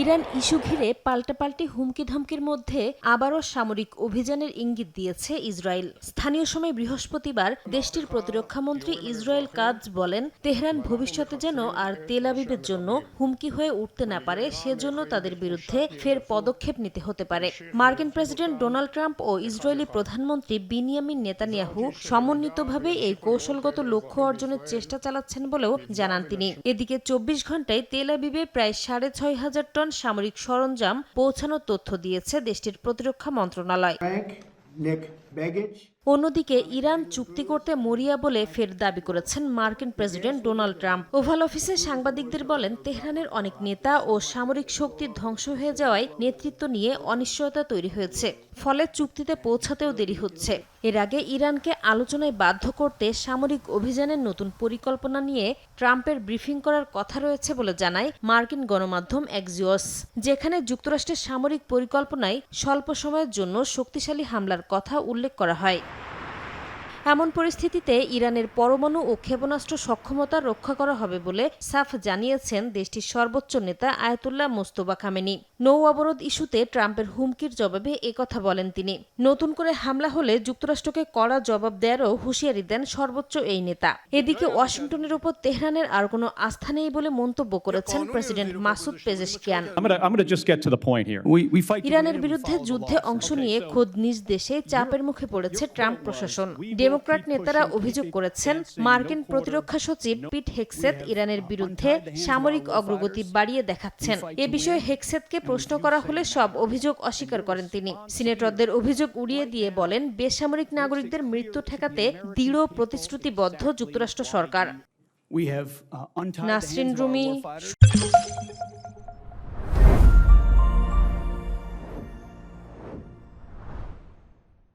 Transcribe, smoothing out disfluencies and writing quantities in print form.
Iran issue ঘিরে পাল্টাপাল্টি হুমকি-ধমকির মধ্যে আবারও সামরিক অভিযানের ইঙ্গিত দিয়েছে ইসরায়েল। স্থানীয় সময় বৃহস্পতিবার দেশটির প্রতিরক্ষামন্ত্রী ইসরায়েল কাটজ বলেন, তেহরান ভবিষ্যতে যেন আর তেল আবিবের জন্য হুমকি হয়ে উঠতে না পারে, সেজন্য তাদের বিরুদ্ধে ফের পদক্ষেপ নিতে হতে পারে। মার্কিন প্রেসিডেন্ট ডোনাল্ড ট্রাম্প ও ইসরায়েলি প্রধানমন্ত্রী বিনিয়ামিন নেতানিয়াহু সমন্বিতভাবে এই কৌশলগত লক্ষ্য অর্জনের চেষ্টা চালাচ্ছেন বলেও জানান তিনি। এদিকে ২৪ ঘণ্টায় তেল আবিবে প্রায় ৬,৫০০ টন সামরিক সরঞ্জাম পৌঁছানোর তথ্য দিয়েছে দেশটির প্রতিরক্ষা মন্ত্রণালয়। অন্যদিকে ইরান চুক্তি করতে মরিয়া বলে ফের দাবি করেছেন মার্কিন প্রেসিডেন্ট ডোনাল্ড ট্রাম্প। ওভাল অফিসে সাংবাদিকদের বলেন, তেহরানের অনেক নেতা ও সামরিক শক্তি ধ্বংস হয়ে যাওয়ায় নেতৃত্ব নিয়ে অনিশ্চয়তা তৈরি হয়েছে, ফলে চুক্তিতে পৌঁছাতেও দেরি হচ্ছে। এর আগে ইরানকে আলোচনায় বাধ্য করতে সামরিক অভিযানের নতুন পরিকল্পনা নিয়ে ট্রাম্পের ব্রিফিং করার কথা রয়েছে বলে জানায় মার্কিন গণমাধ্যম এক্সিওস, যেখানে যুক্তরাষ্ট্রের সামরিক পরিকল্পনায় স্বল্প সময়ের জন্য শক্তিশালী হামলার কথা উল্লেখ করা হয়। এমন পরিস্থিতিতে ইরানের পরমাণু ও ক্ষেপণাস্ত্র সক্ষমতা রক্ষা করা হবে বলে সাফ জানিয়েছেন দেশটির সর্বোচ্চ নেতা আয়াতুল্লাহ মোস্তফা খামেনি। নৌ অবরোধ ইস্যুতে ট্রাম্পের হুমকির জবাবে একথা বলেন তিনি। নতুন করে হামলা হলে যুক্তরাষ্ট্রকে কড়া জবাব দেওয়ারও হুঁশিয়ারি দেন সর্বোচ্চ এই নেতা। এদিকে ওয়াশিংটনের উপর তেহরানের আর কোনো আস্থা নেই বলে মন্তব্য করেছেন প্রেসিডেন্ট মাসুদ পেজেশকিয়ান। ইরানের বিরুদ্ধে যুদ্ধে অংশ নিয়ে খোদ নিজ দেশে চাপের মুখে পড়েছে ট্রাম্প প্রশাসন। ডেমোক্র্যাট নেতারা অভিযোগ করেছেন, মার্কিন প্রতিরক্ষা সচিব পিট হেগসেথ ইরানের বিরুদ্ধে সামরিক অগ্রগতি বাড়িয়ে দেখাচ্ছেন। এ বিষয়ে হেগসেথকে প্রশ্ন করা হলে সব অভিযোগ অস্বীকার করেন তিনি। সিনেটরদের অভিযোগ উড়িয়ে দিয়ে বলেন, বেসামরিক নাগরিকদের মৃত্যু ঠেকাতে দৃঢ় প্রতিশ্রুতিবদ্ধ যুক্তরাষ্ট্র সরকার। নাসরিন রুমি।